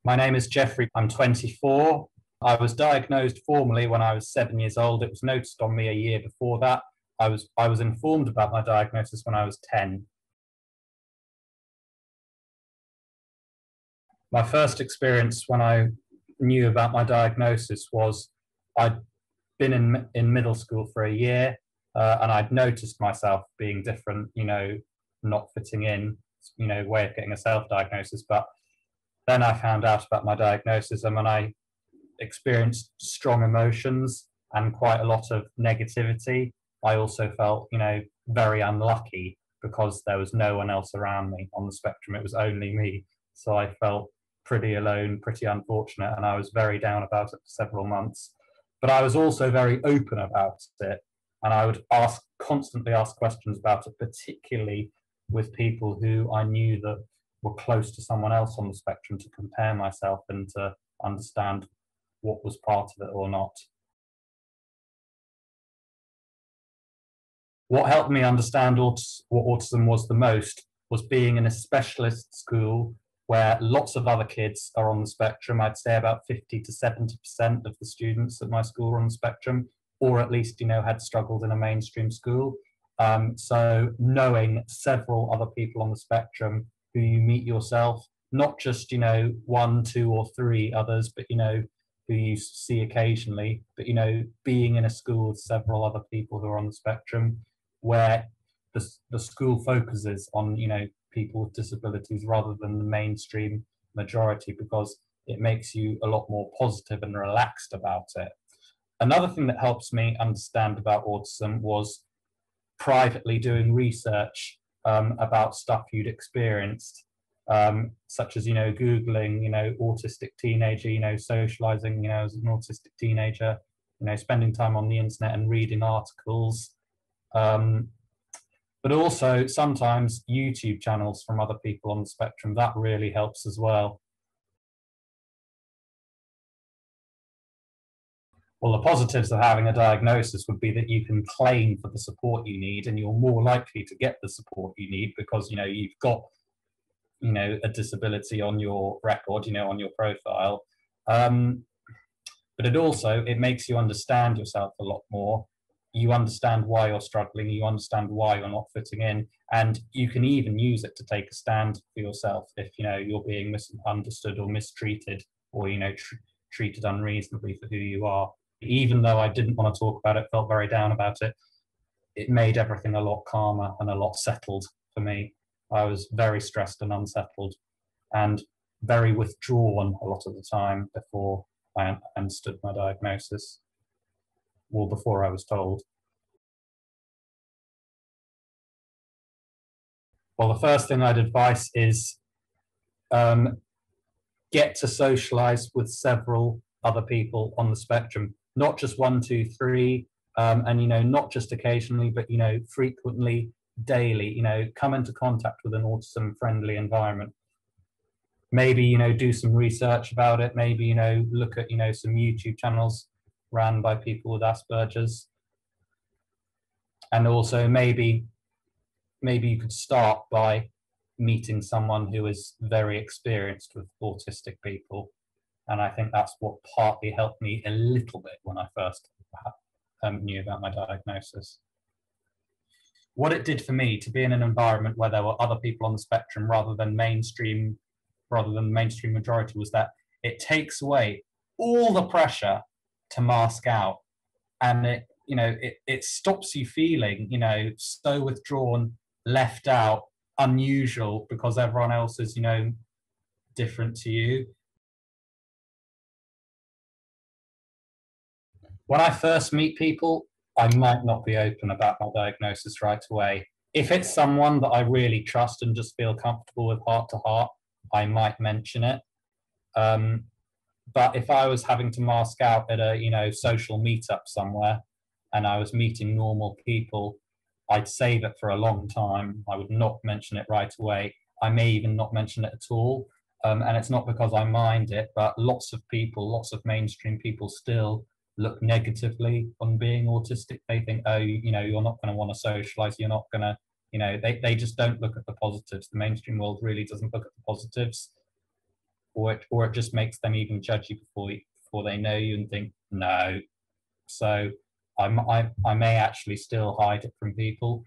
My name is Geoffrey. I'm 24. I was diagnosed formally when I was 7 years old. It was noticed on me a year before that. I was informed about my diagnosis when I was 10. My first experience when I knew about my diagnosis was I'd been in middle school for a year, and I'd noticed myself being different, not fitting in, way of getting a self-diagnosis. But then I found out about my diagnosis, and when I experienced strong emotions and quite a lot of negativity, I also felt, very unlucky because there was no one else around me on the spectrum. It was only me. So I felt pretty alone, pretty unfortunate, and I was very down about it for several months. But I was also very open about it, and I would constantly ask questions about it, particularly with people who I knew that were close to someone else on the spectrum, to compare myself and to understand what was part of it or not. What helped me understand what autism was the most was being in a specialist school where lots of other kids are on the spectrum. I'd say about 50 to 70% of the students at my school were on the spectrum, or at least, had struggled in a mainstream school. So knowing several other people on the spectrum who you meet yourself, not just, one, two, or three others, but, who you see occasionally, but, being in a school with several other people who are on the spectrum, where the school focuses on, people with disabilities rather than the mainstream majority, because it makes you a lot more positive and relaxed about it. Another thing that helps me understand about autism was privately doing research about stuff you'd experienced, such as, Googling, autistic teenager, socializing, as an autistic teenager, spending time on the internet and reading articles. But also sometimes YouTube channels from other people on the spectrum, that really helps as well. Well, the positives of having a diagnosis would be that you can claim for the support you need, and you're more likely to get the support you need because, you've got, a disability on your record, on your profile. But it makes you understand yourself a lot more. You understand why you're struggling, you understand why you're not fitting in, and you can even use it to take a stand for yourself if, you're being misunderstood or mistreated, or, treated unreasonably for who you are. Even though I didn't want to talk about it, felt very down about it, it made everything a lot calmer and a lot settled for me. I was very stressed and unsettled and very withdrawn a lot of the time before I understood my diagnosis, or before I was told. Well, the first thing I'd advise is get to socialize with several other people on the spectrum, not just one, two, three, and, not just occasionally, but, frequently, daily, come into contact with an autism-friendly environment. Maybe, do some research about it, maybe, look at, some YouTube channels ran by people with Asperger's. And also maybe you could start by meeting someone who is very experienced with autistic people. And I think that's what partly helped me a little bit when I first knew about my diagnosis. What it did for me to be in an environment where there were other people on the spectrum rather than the mainstream majority was that it takes away all the pressure to mask out, and it stops you feeling, so withdrawn, left out, unusual because everyone else is, different to you. When I first meet people, I might not be open about my diagnosis right away. If it's someone that I really trust and just feel comfortable with heart to heart, I might mention it. But if I was having to mask out at a, social meetup somewhere and I was meeting normal people, I'd save it for a long time. I would not mention it right away. I may even not mention it at all. And it's not because I mind it, but lots of mainstream people still look negatively on being autistic. They think, oh, you're not going to want to socialize. You're not going to, they just don't look at the positives. The mainstream world really doesn't look at the positives. or it just makes them even judge you before they know you and think no. So I may actually still hide it from people.